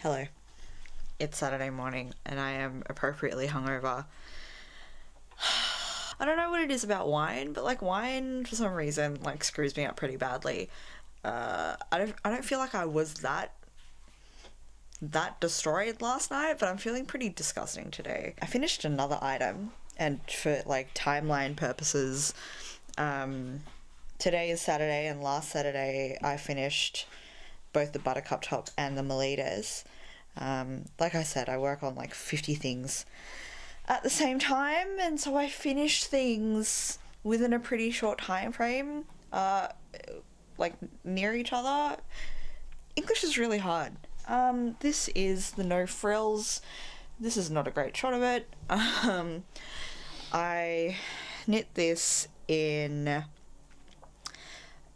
Hello. It's Saturday morning and I am appropriately hungover. I don't know what it is about wine, but like wine for some reason like screws me up pretty badly. I don't feel like I was that destroyed last night, but I'm feeling pretty disgusting today. I finished another item, and for like timeline purposes, today is Saturday and last Saturday I finished both the Buttercup Top and the Melitas. Like I said, I work on like 50 things at the same time, and so I finished things within a pretty short time frame, like near each other. English is really hard. This is the No Frills. This is not a great shot of it. I knit this in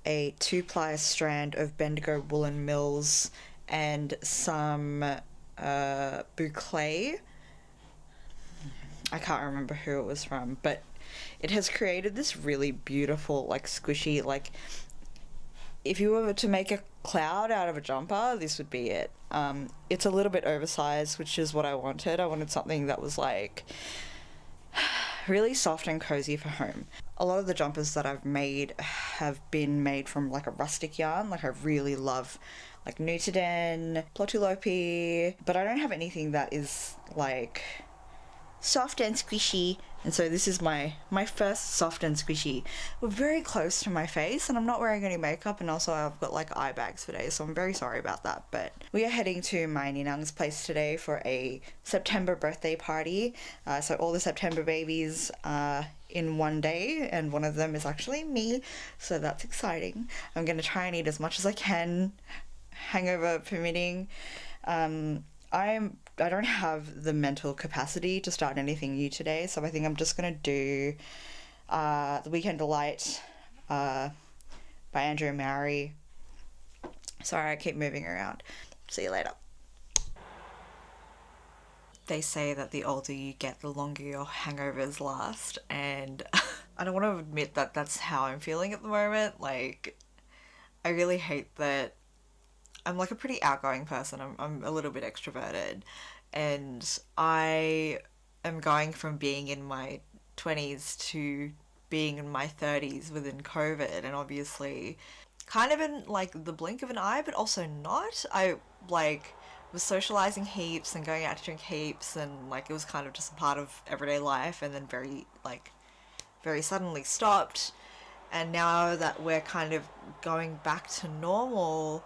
a 2-ply strand of Bendigo Woolen Mills and some boucle. I can't remember who it was from, but it has created this really beautiful, like squishy, like if you were to make a cloud out of a jumper, this would be it. It's a little bit oversized, which is what I wanted. I wanted something that was like really soft and cozy for home. A lot of the jumpers that I've made have been made from like a rustic yarn. Like I really love like Nutiden, Plotulopi, but I don't have anything that is like soft and squishy, and so this is my first soft and squishy. We're very close to my face and I'm not wearing any makeup, and also I've got like eye bags for days, so I'm very sorry about that. But we are heading to my ninang's place today for a September birthday party, so all the September babies are in one day, and one of them is actually me, so that's exciting. I'm gonna try and eat as much as I can, hangover permitting. I don't have the mental capacity to start anything new today, so I think I'm just gonna do The Weekend Delight by Andrew Mowry. Sorry, I keep moving around. See you later. They say that the older you get, the longer your hangovers last, and I don't want to admit that that's how I'm feeling at the moment. Like, I really hate that I'm like a pretty outgoing person. I'm a little bit extroverted, and I am going from being in my 20s to being in my 30s within COVID, and obviously kind of in like the blink of an eye, but also not. I like was socializing heaps and going out to drink heaps, and like it was kind of just a part of everyday life, and then very suddenly stopped. And now that we're kind of going back to normal,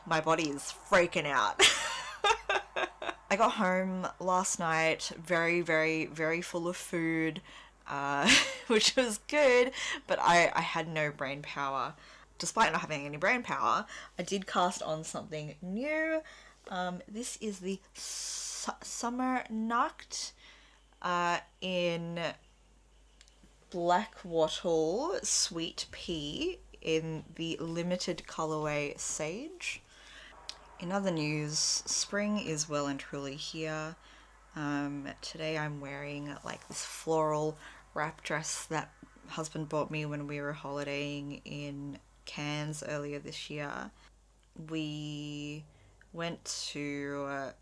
my body is freaking out. I got home last night very, very, very full of food, which was good, but I had no brain power. Despite not having any brain power, I did cast on something new. This is the Summer Nacht in Black Wattle Sweet Pea in the limited colorway Sage. In other news, spring is well and truly here. Today I'm wearing like this floral wrap dress that husband bought me when we were holidaying in Cairns earlier this year. We went to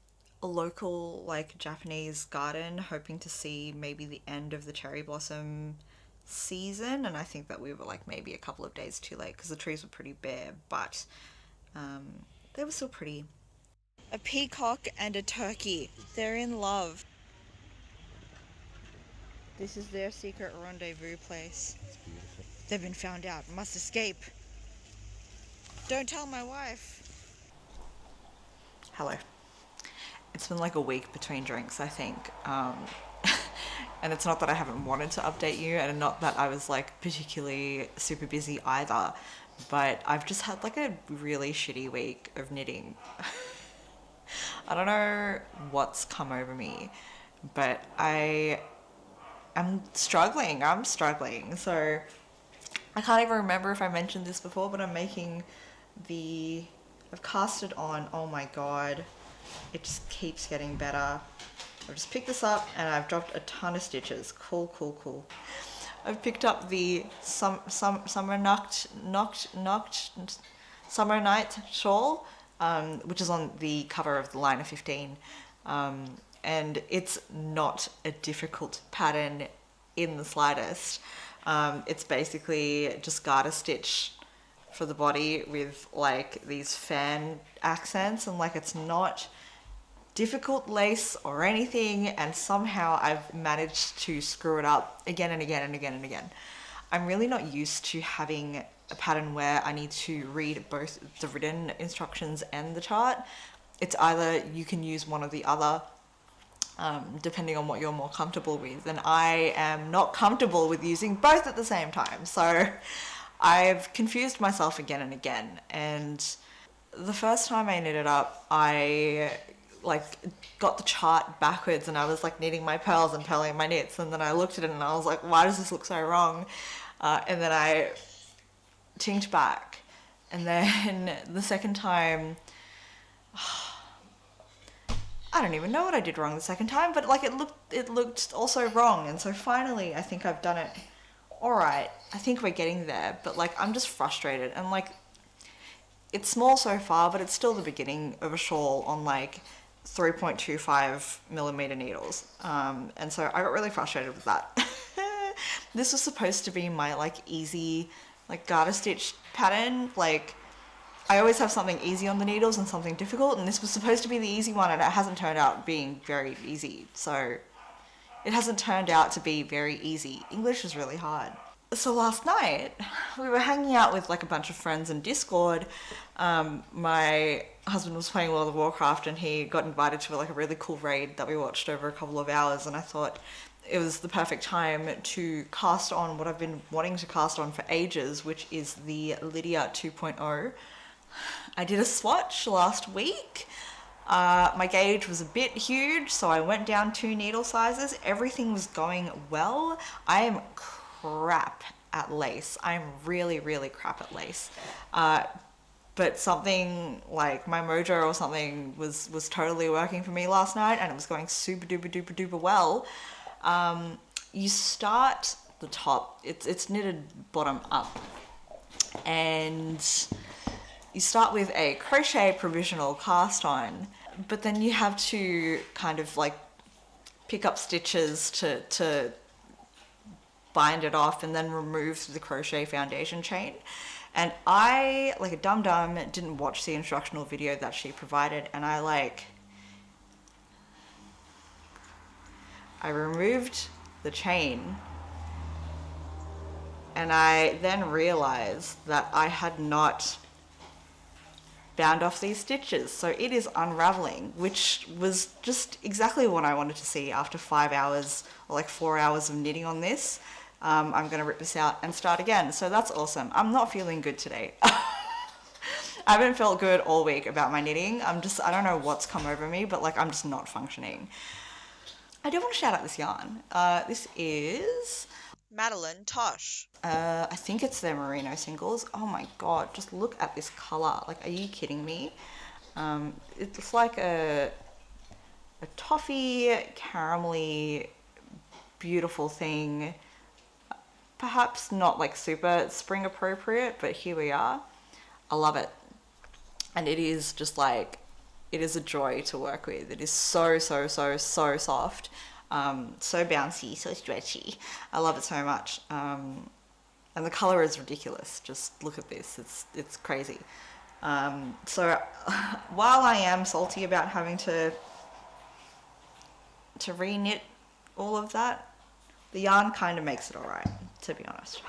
a local like Japanese garden hoping to see maybe the end of the cherry blossom season, and I think that we were like maybe a couple of days too late because the trees were pretty bare, but they were still pretty. A peacock and a turkey. They're in love. This is their secret rendezvous place. It's beautiful. They've been found out. Must escape. Don't tell my wife. Hello. It's been like a week between drinks, I think. And it's not that I haven't wanted to update you, and not that I was like particularly super busy either, but I've just had like a really shitty week of knitting. I don't know what's come over me, but I'm struggling. So I can't even remember if I mentioned this before, but I've cast it on. Oh my god. It just keeps getting better. I've just picked this up and I've dropped a ton of stitches. Cool. I've picked up the Summer Night shawl which is on the cover of the Liner 15. And it's not a difficult pattern in the slightest. It's basically just garter stitch for the body with like these fan accents, and like it's not difficult lace or anything, and somehow I've managed to screw it up again and again and again and again. I'm really not used to having a pattern where I need to read both the written instructions and the chart. It's either you can use one or the other, depending on what you're more comfortable with. And I am not comfortable with using both at the same time. So I've confused myself again and again. And the first time I knitted up, I like got the chart backwards and I was like knitting my pearls and purling my knits, and then I looked at it and I was like, why does this look so wrong? And then I tinked back, and then the second time, I don't even know what I did wrong the second time, but like it looked also wrong. And so finally I think I've done it all right. I think we're getting there, but like I'm just frustrated, and like it's small so far, but it's still the beginning of a shawl on like 3.25 millimeter needles. And so I got really frustrated with that. This was supposed to be my like easy like garter stitch pattern. Like I always have something easy on the needles and something difficult, and this was supposed to be the easy one, and it hasn't turned out being very easy. So it hasn't turned out to be very easy. English is really hard. So last night we were hanging out with like a bunch of friends in Discord. My husband was playing World of Warcraft, and he got invited to like a really cool raid that we watched over a couple of hours, and I thought it was the perfect time to cast on what I've been wanting to cast on for ages, which is the Lydia 2.0. I did a swatch last week. My gauge was a bit huge, so I went down 2 needle sizes. Everything was going well. I am crap at lace. I'm really, really crap at lace. But something like my mojo or something was totally working for me last night, and it was going super duper duper duper well. You start the top, it's knitted bottom up, and you start with a crochet provisional cast on, but then you have to kind of like pick up stitches to bind it off and then remove the crochet foundation chain. And I, like a dum-dum, didn't watch the instructional video that she provided, and I removed the chain, and I then realized that I had not bound off these stitches, so it is unraveling, which was just exactly what I wanted to see after 5 hours or like 4 hours of knitting on this. I'm gonna rip this out and start again, so that's awesome. I'm not feeling good today. I haven't felt good all week about my knitting. I don't know what's come over me, but like I'm just not functioning. I do want to shout out this yarn. This is Madeline Tosh. I think it's their merino singles. Oh my god, just look at this color. Like, are you kidding me? It's like a toffee, caramelly, beautiful thing. Perhaps not like super spring appropriate, but here we are. I love it. And it is just like, it is a joy to work with. It is so, so, so, so soft. So bouncy, so stretchy. I love it so much. And the color is ridiculous. Just look at this. It's crazy. So while I am salty about having to re-knit all of that, the yarn kind of makes it all right, to be honest.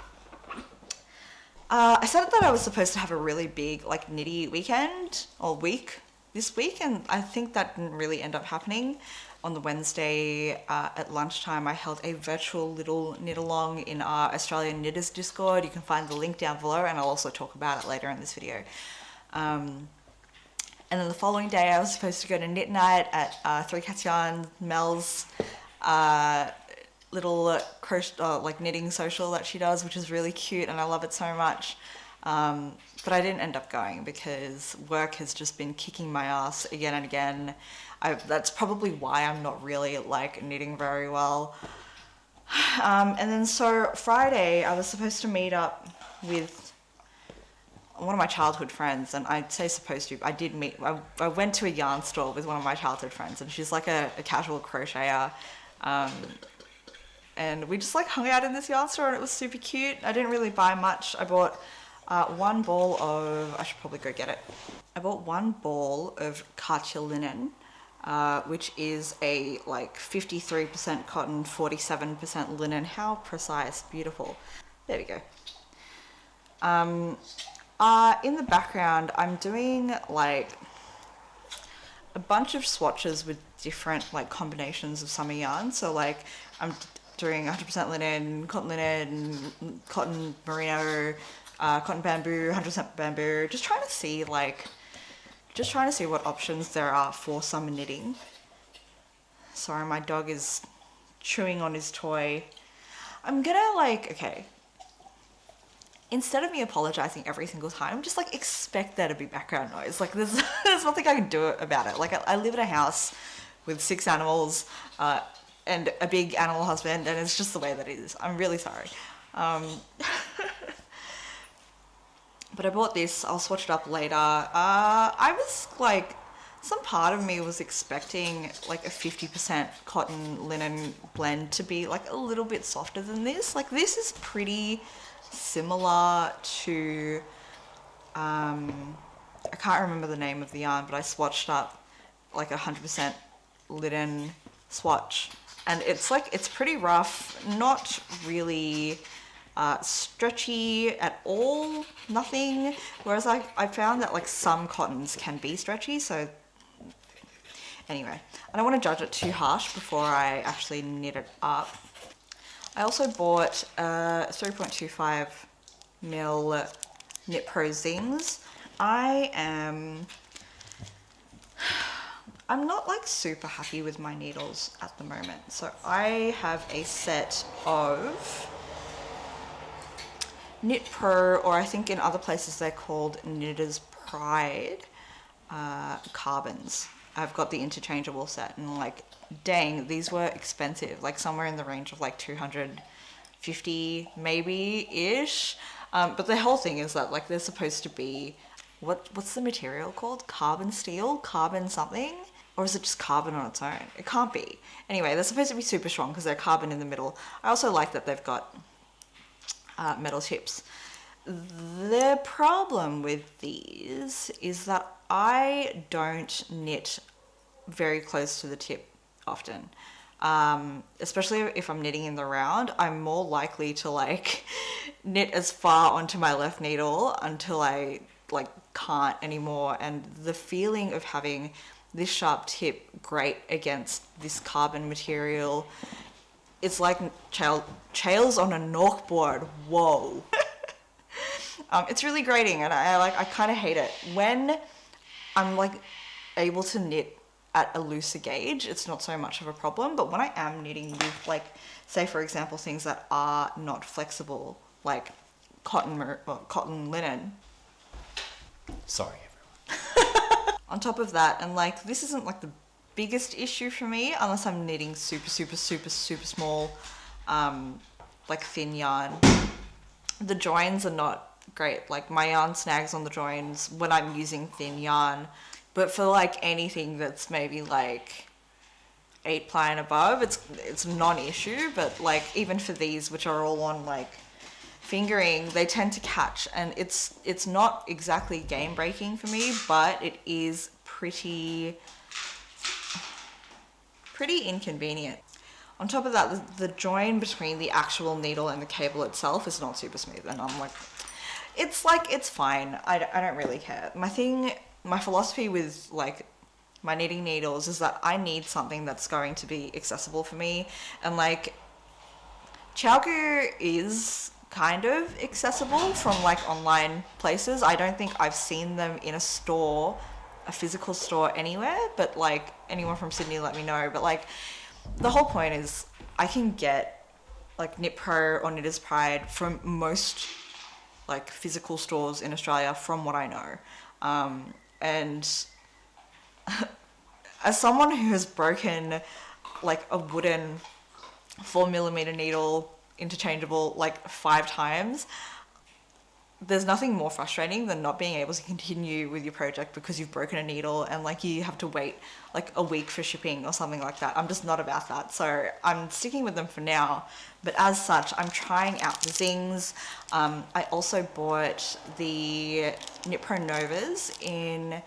I said that I was supposed to have a really big like knitty weekend or week this week, and I think that didn't really end up happening. On the Wednesday at lunchtime, I held a virtual little knit along in our Australian Knitters Discord. You can find the link down below, and I'll also talk about it later in this video. And then the following day, I was supposed to go to knit night at Three Cats Yarn Mel's little crochet like knitting social that she does, which is really cute, and I love it so much. But I didn't end up going because work has just been kicking my ass again and again. That's probably why I'm not really like knitting very well. And then so Friday I was supposed to meet up with one of my childhood friends, and I'd say supposed to, I went to a yarn store with one of my childhood friends, and she's like a casual crocheter. And we just like hung out in this yarn store, and it was super cute. I didn't really buy much. I bought one ball of, I should probably go get it. I bought one ball of Katia linen, which is a like 53% cotton, 47% linen. How precise, beautiful. There we go. In the background, I'm doing like a bunch of swatches with different like combinations of summer yarn. So like I'm doing 100% linen, cotton merino, cotton bamboo, 100% bamboo. Just trying to see what options there are for summer knitting. Sorry, my dog is chewing on his toy. I'm gonna okay. Instead of me apologizing every single time, just like expect there to be background noise. Like there's nothing I can do about it. Like I live in a house with 6 animals, and a big animal husband, and it's just the way that it is. I'm really sorry. But I bought this. I'll swatch it up later. I was like, some part of me was expecting like a 50% cotton linen blend to be like a little bit softer than this. Like this is pretty similar to, I can't remember the name of the yarn, but I swatched up like 100% linen swatch. And it's pretty rough, not really stretchy at all, nothing. Whereas I found that like some cottons can be stretchy, so anyway, I don't want to judge it too harsh before I actually knit it up. I also bought 3.25 mil Knit Pro Zings. I'm not like super happy with my needles at the moment. So I have a set of Knit Pro, or I think in other places they're called Knitter's Pride carbons. I've got the interchangeable set, and like, dang, these were expensive, like somewhere in the range of like 250 maybe ish. But the whole thing is that like they're supposed to be, what's the material called? Carbon steel? Carbon something? Or is it just carbon on its own? It can't be. Anyway, they're supposed to be super strong because they're carbon in the middle. I also like that they've got metal tips. The problem with these is that I don't knit very close to the tip often. Especially if I'm knitting in the round, I'm more likely to like knit as far onto my left needle until I like can't anymore. And the feeling of having this sharp tip grate against this carbon material, it's like chails on a norkboard. Whoa. It's really grating, and I kind of hate it. When I'm like able to knit at a looser gauge, it's not so much of a problem. But when I am knitting with, like, say for example, things that are not flexible, like cotton linen. Sorry, On top of that, and like this isn't like the biggest issue for me unless I'm knitting super small, like thin yarn. The joins are not great. Like my yarn snags on the joins when I'm using thin yarn. But for like anything that's maybe like 8 ply and above, it's non-issue. But like even for these, which are all on like fingering, they tend to catch, and it's not exactly game breaking for me, but it is pretty inconvenient. On top of that, the join between the actual needle and the cable itself is not super smooth, and I'm like, it's fine. I don't really care. My philosophy with like my knitting needles is that I need something that's going to be accessible for me, and like ChiaoGoo is kind of accessible from like online places. I don't think I've seen them in a store, a physical store anywhere, but like anyone from Sydney let me know. But like the whole point is I can get like Knit Pro or Knitter's Pride from most like physical stores in Australia from what I know. And as someone who has broken like a wooden 4mm needle interchangeable like 5 times, there's nothing more frustrating than not being able to continue with your project because you've broken a needle and like you have to wait like a week for shipping or something like that. I'm just not about that. So I'm sticking with them for now. But as such, I'm trying out the Zings. I also bought the Knit Pro Novas in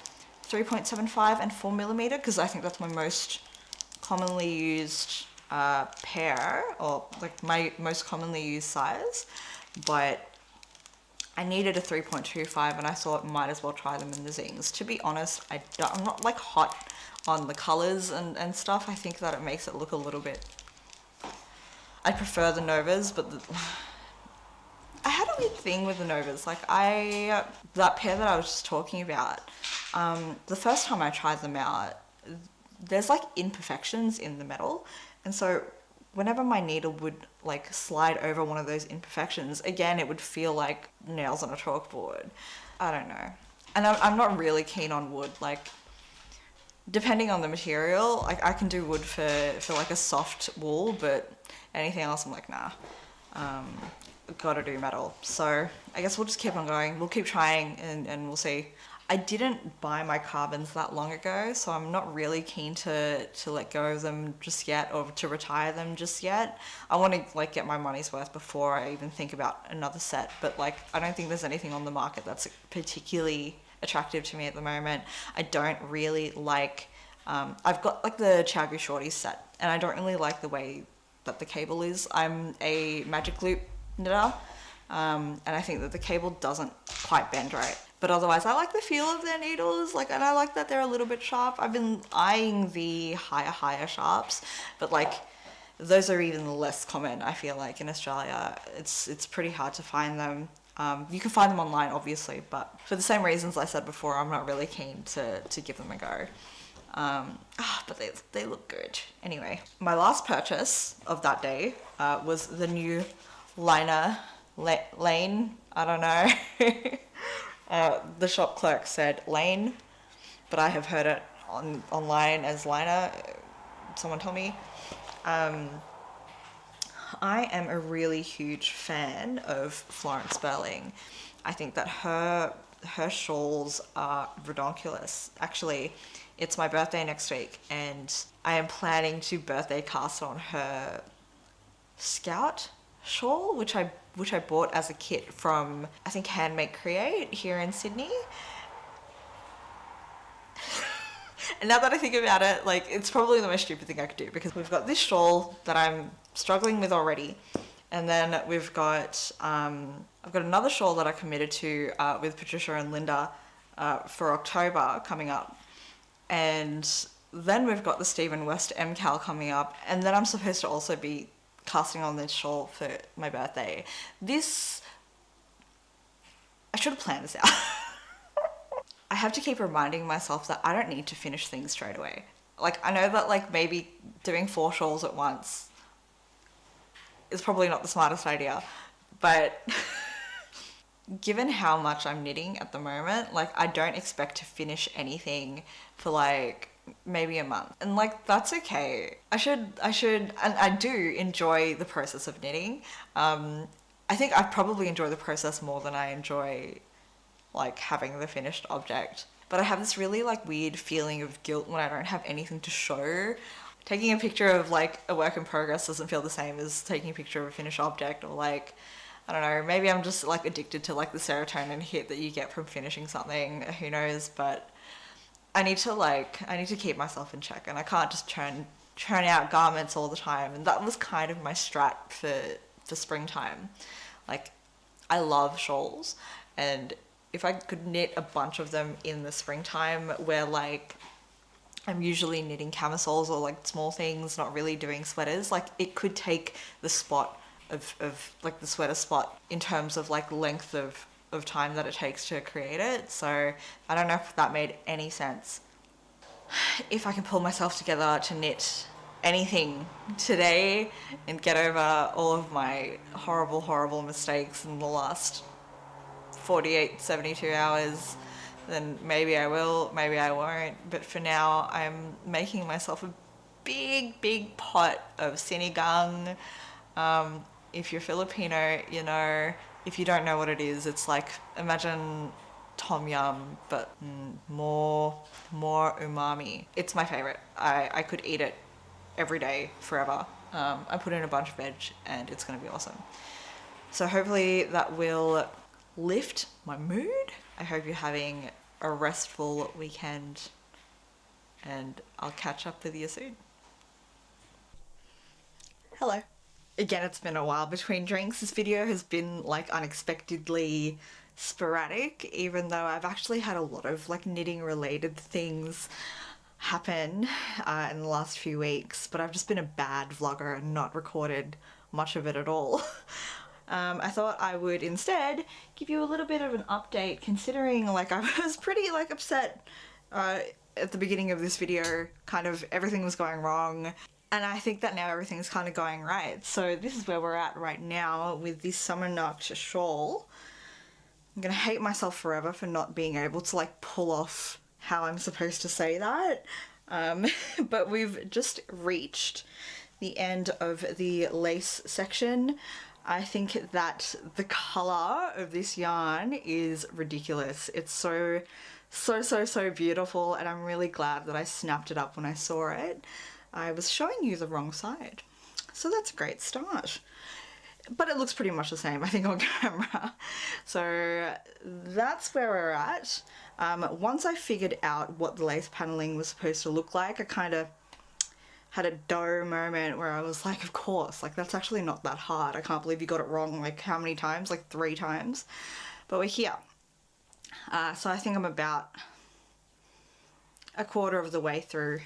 3.75 and 4mm because I think that's my most commonly used pair, or like my most commonly used size. But I needed a 3.25 and I thought might as well try them in the Zings. To be honest, I'm not like hot on the colors and stuff. I think that it makes it look a little bit... I prefer the Novas, but I had a weird thing with the Novas. Like that pair that I was just talking about, the first time I tried them out, there's like imperfections in the metal. And so whenever my needle would like slide over one of those imperfections, again, it would feel like nails on a chalkboard. I don't know. And I'm not really keen on wood. Like, depending on the material, like I can do wood for like a soft wool, but anything else I'm like, nah. Gotta do metal. So I guess we'll just keep on going. We'll keep trying and we'll see. I didn't buy my carbons that long ago, so I'm not really keen to let go of them just yet, or to retire them just yet. I want to like get my money's worth before I even think about another set, but like I don't think there's anything on the market that's particularly attractive to me at the moment. I don't really like, I've got like the Chaggy Shorty set, and I don't really like the way that the cable is. I'm a magic loop knitter, and I think that the cable doesn't quite bend right. But otherwise, I like the feel of their needles, like, and I like that they're a little bit sharp. I've been eyeing the higher sharps, but like, those are even less common, I feel like, in Australia. It's pretty hard to find them. You can find them online, obviously, but for the same reasons I said before, I'm not really keen to give them a go. But they look good. Anyway, my last purchase of that day was the new Liner Lane. I don't know. The shop clerk said Lane, but I have heard it online as Liner. Someone told me. I am a really huge fan of Florence Burling. I think that her shawls are redonkulous. Actually, it's my birthday next week, and I am planning to birthday cast on her Scout shawl, which I bought as a kit from, I think, Handmade Create here in Sydney. And now that I think about it, like, it's probably the most stupid thing I could do, because we've got this shawl that I'm struggling with already, and then we've got I've got another shawl that I committed to with Patricia and Linda for October coming up, and then we've got the Stephen West MCAL coming up, and then I'm supposed to also be casting on this shawl for my birthday. I should have planned this out. I have to keep reminding myself that I don't need to finish things straight away. Like, I know that like maybe doing 4 shawls at once is probably not the smartest idea, but given how much I'm knitting at the moment, like, I don't expect to finish anything for like maybe a month, and like, that's okay. I should and I do enjoy the process of knitting. I think I probably enjoy the process more than I enjoy like having the finished object, but I have this really like weird feeling of guilt when I don't have anything to show. Taking a picture of like a work in progress doesn't feel the same as taking a picture of a finished object, or like, I don't know, maybe I'm just like addicted to like the serotonin hit that you get from finishing something, who knows. But I need to keep myself in check, and I can't just churn out garments all the time. And that was kind of my strat for springtime. Like, I love shawls, and if I could knit a bunch of them in the springtime, where like I'm usually knitting camisoles or like small things, not really doing sweaters, like it could take the spot of like the sweater spot in terms of like length of time that it takes to create it. So I don't know if that made any sense. If I can pull myself together to knit anything today and get over all of my horrible mistakes in the last 48, 72 hours, then maybe I will, maybe I won't. But for now, I'm making myself a big pot of sinigang. If you're Filipino, you know If you don't know what it is, it's like, imagine tom yum, but more umami. It's my favorite. I could eat it every day forever. I put in a bunch of veg and it's going to be awesome. So hopefully that will lift my mood. I hope you're having a restful weekend and I'll catch up with you soon. Hello. Again, it's been a while between drinks. This video has been like unexpectedly sporadic, even though I've actually had a lot of like knitting related things happen in the last few weeks, but I've just been a bad vlogger and not recorded much of it at all. I thought I would instead give you a little bit of an update, considering like I was pretty like upset at the beginning of this video, kind of everything was going wrong. And I think that now everything's kind of going right. So this is where we're at right now with this Summer Nacht shawl. I'm gonna hate myself forever for not being able to like pull off how I'm supposed to say that. But we've just reached the end of the lace section. I think that the colour of this yarn is ridiculous. It's so beautiful, and I'm really glad that I snapped it up when I saw it. I was showing you the wrong side, so that's a great start. But it looks pretty much the same, I think, on camera. So that's where we're at. Once I figured out what the lace paneling was supposed to look like, I kind of had a dough moment where I was like, of course, like that's actually not that hard. I can't believe you got it wrong like how many times? Like 3 times. But we're here. So I think I'm about a quarter of the way through.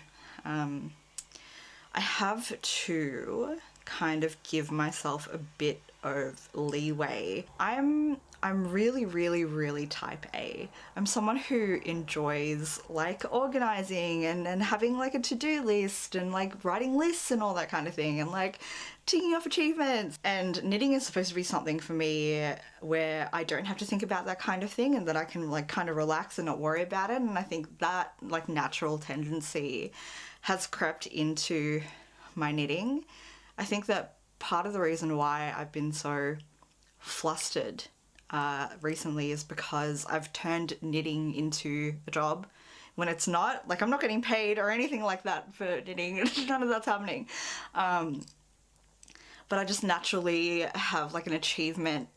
I have to kind of give myself a bit of leeway. I'm really type A. I'm someone who enjoys like organizing and having like a to-do list and like writing lists and all that kind of thing and like ticking off achievements. And knitting is supposed to be something for me where I don't have to think about that kind of thing and that I can like kind of relax and not worry about it. And I think that like natural tendency has crept into my knitting. I think that part of the reason why I've been so flustered recently is because I've turned knitting into a job when it's not. Like, I'm not getting paid or anything like that for knitting. None of that's happening. But I just naturally have like an achievement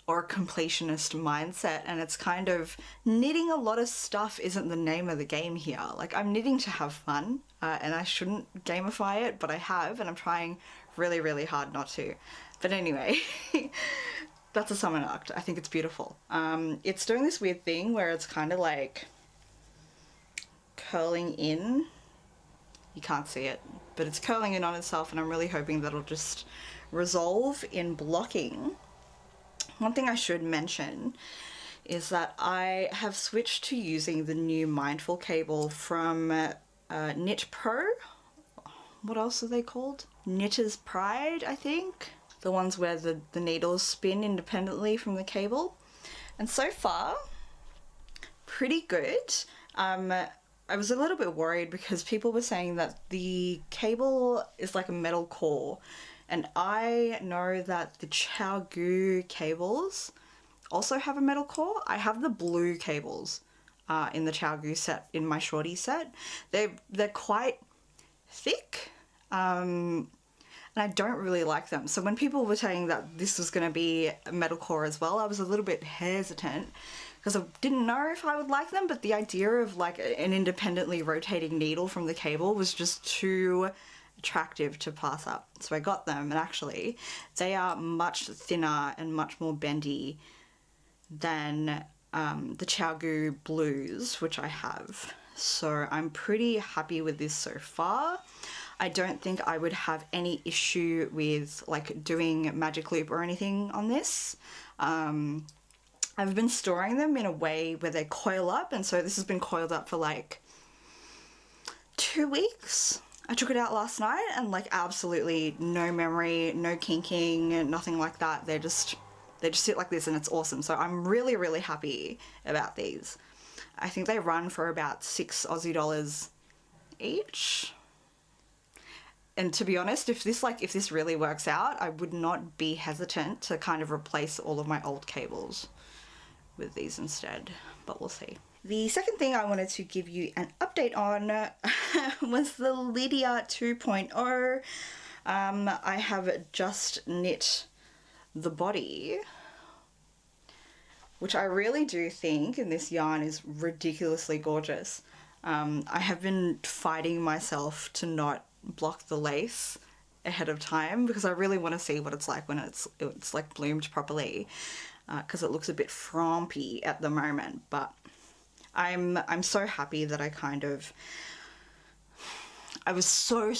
or a completionist mindset, and it's kind of knitting a lot of stuff isn't the name of the game here. Like, I'm knitting to have fun, and I shouldn't gamify it, but I have, and I'm trying really hard not to. But anyway, that's a Summer Nacht. I think it's beautiful. It's doing this weird thing where it's kind of like curling in. You can't see it, but it's curling in on itself, and I'm really hoping that'll just resolve in blocking. One thing I should mention is that I have switched to using the new Mindful cable from Knit Pro. What else are they called? Knitter's Pride, I think. The ones where the needles spin independently from the cable. And so far, pretty good. I was a little bit worried because people were saying that the cable is like a metal core. And I know that the ChiaoGoo cables also have a metal core. I have the blue cables in the ChiaoGoo set, in my shorty set. They're quite thick, and I don't really like them. So when people were saying that this was going to be a metal core as well, I was a little bit hesitant because I didn't know if I would like them, but the idea of like an independently rotating needle from the cable was just too attractive to pass up. So I got them, and actually they are much thinner and much more bendy than the ChiaoGoo blues, which I have. So I'm pretty happy with this so far. I don't think I would have any issue with like doing magic loop or anything on this. I've been storing them in a way where they coil up, and so this has been coiled up for like 2 weeks. I took it out last night and like absolutely no memory, no kinking, nothing like that. They just sit like this and it's awesome. So I'm really happy about these. I think they run for about $6 Aussie each. And to be honest, if this really works out, I would not be hesitant to kind of replace all of my old cables with these instead, but we'll see. The second thing I wanted to give you an update on was the Lydia 2.0. I have just knit the body, which I really do think, and this yarn is ridiculously gorgeous. I have been fighting myself to not block the lace ahead of time because I really want to see what it's like when it's like bloomed properly, because it looks a bit frumpy at the moment. But I'm so happy that I was so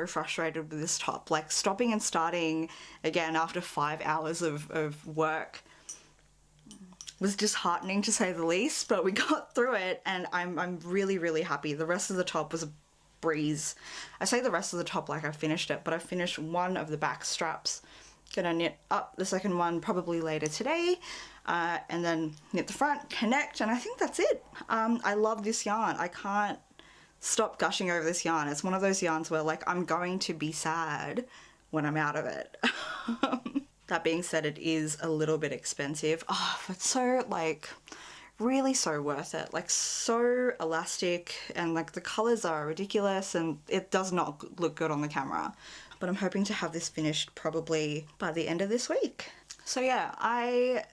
frustrated with this top. Like, stopping and starting again after 5 hours of work was disheartening, to say the least, but we got through it, and I'm really happy. The rest of the top was a breeze. I say the rest of the top like I finished it, but I finished one of the back straps. Gonna knit up the second one probably later today, and then knit the front, connect, and I think that's it. I love this yarn. I can't stop gushing over this yarn. It's one of those yarns where, like, I'm going to be sad when I'm out of it. That being said, it is a little bit expensive. Oh, but so, like, really so worth it. Like, so elastic, and like the colors are ridiculous, and it does not look good on the camera. But I'm hoping to have this finished probably by the end of this week. So yeah, I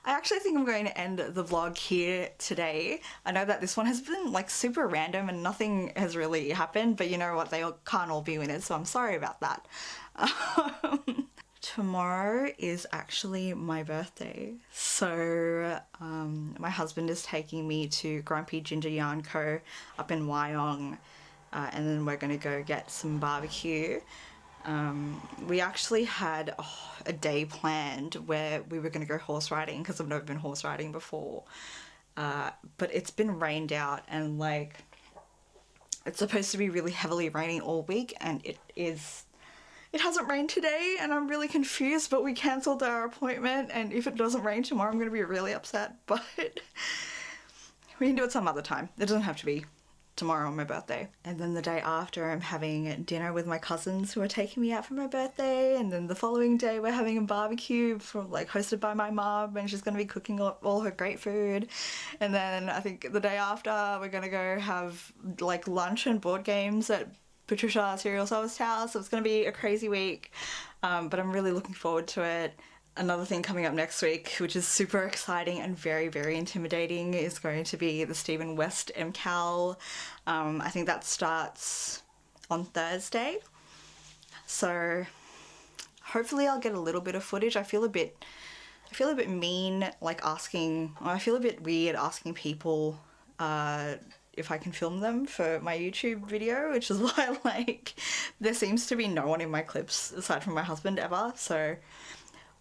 actually think I'm going to end the vlog here today. I know that this one has been like super random and nothing has really happened, but you know what, can't all be winners, so I'm sorry about that. Tomorrow is actually my birthday, so my husband is taking me to Grumpy Ginger Yarn Co. up in Wyong, and then we're going to go get some barbecue. We actually had a day planned where we were going to go horse riding, because I've never been horse riding before, but it's been rained out, and like, it's supposed to be really heavily raining all week, and it hasn't rained today, and I'm really confused, but we cancelled our appointment, and if it doesn't rain tomorrow I'm going to be really upset, but we can do it some other time. It doesn't have to be tomorrow on my birthday. And then the day after, I'm having dinner with my cousins who are taking me out for my birthday, and then the following day we're having a barbecue hosted by my mum, and she's going to be cooking all her great food. And then I think the day after we're going to go have like lunch and board games at Patricia Cereal Sewist's house. So it's going to be a crazy week, but I'm really looking forward to it. Another thing coming up next week, which is super exciting and very intimidating, is going to be the Stephen West MCAL. I think that starts on Thursday, so hopefully I'll get a little bit of footage. I feel a bit mean, like I feel a bit weird asking people if I can film them for my YouTube video, which is why, like, there seems to be no one in my clips aside from my husband ever, so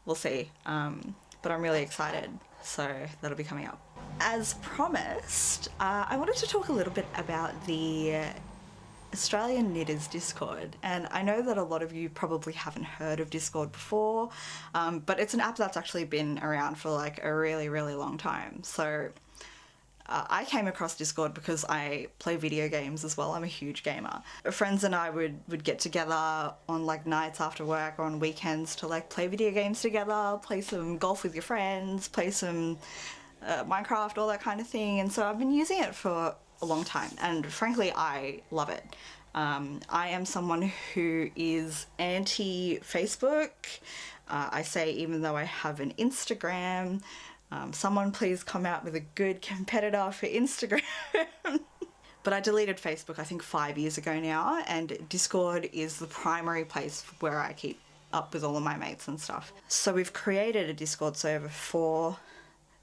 we'll see. But I'm really excited, so that'll be coming up. As promised, I wanted to talk a little bit about the Australian Knitters Discord, and I know that a lot of you probably haven't heard of Discord before, but it's an app that's actually been around for like a really long time. So I came across Discord because I play video games as well. I'm a huge gamer. Friends and I would get together on like nights after work or on weekends to like play video games together, play some golf with your friends, play some Minecraft, all that kind of thing. And so I've been using it for a long time, and frankly I love it. I am someone who is anti-Facebook. I say, even though I have an Instagram, someone please come out with a good competitor for Instagram. But I deleted Facebook I think 5 years ago now, and Discord is the primary place where I keep up with all of my mates and stuff. So we've created a Discord server for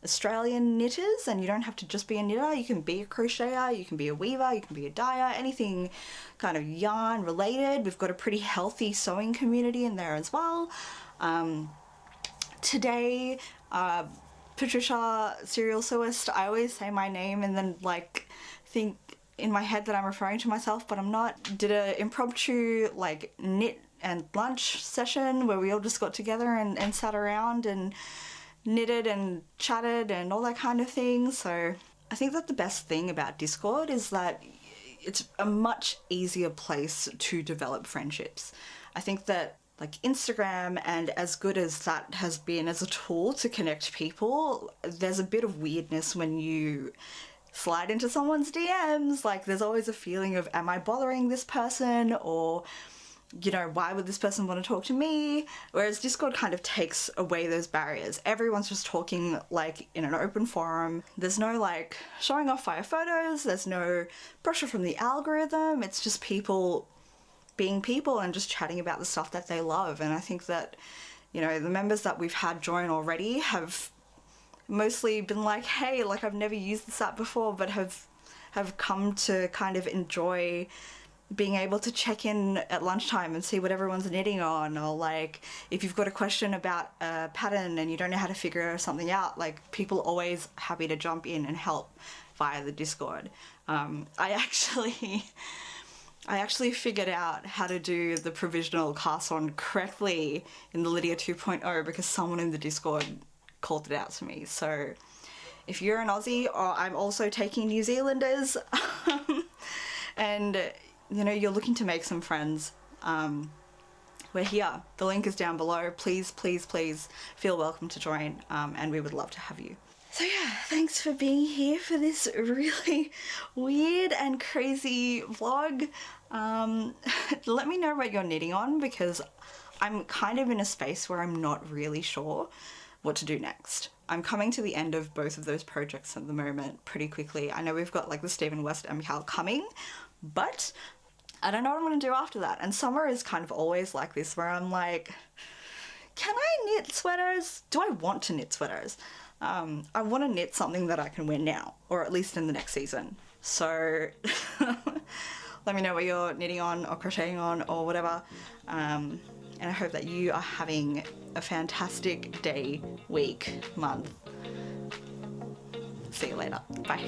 Australian knitters, and you don't have to just be a knitter. You can be a crocheter, you can be a weaver, you can be a dyer, anything kind of yarn related. We've got a pretty healthy sewing community in there as well. Today, Patricia Cereal Sewist, I always say my name and then like think in my head that I'm referring to myself, but I'm not. Did an impromptu like knit and lunch session where we all just got together and sat around and knitted and chatted and all that kind of thing. So I think that the best thing about Discord is that it's a much easier place to develop friendships. I think that like Instagram, and as good as that has been as a tool to connect people, there's a bit of weirdness when you slide into someone's DMs. Like there's always a feeling of, am I bothering this person? Or, you know, why would this person want to talk to me? Whereas Discord kind of takes away those barriers. Everyone's just talking like in an open forum. There's no like showing off via photos. There's no pressure from the algorithm. It's just people being people and just chatting about the stuff that they love. And I think that, you know, the members that we've had join already have mostly been like, hey, like I've never used this app before, but have come to kind of enjoy being able to check in at lunchtime and see what everyone's knitting on, or like if you've got a question about a pattern and you don't know how to figure something out, like people always happy to jump in and help via the Discord. I actually figured out how to do the provisional cast on correctly in the Lydia 2.0 because someone in the Discord called it out to me. So if you're an Aussie, or I'm also taking New Zealanders, and you know, you're looking to make some friends, we're here. The link is down below. Please, please, please feel welcome to join, and we would love to have you. So yeah, thanks for being here for this really weird and crazy vlog. Let me know what you're knitting on, because I'm kind of in a space where I'm not really sure what to do next. I'm coming to the end of both of those projects at the moment pretty quickly. I know we've got like the Stephen West MCAL coming, but I don't know what I'm going to do after that. And summer is kind of always like this, where I'm like, can I knit sweaters? Do I want to knit sweaters? I want to knit something that I can wear now, or at least in the next season. So let me know what you're knitting on or crocheting on or whatever. And I hope that you are having a fantastic day, week, month. See you later. Bye.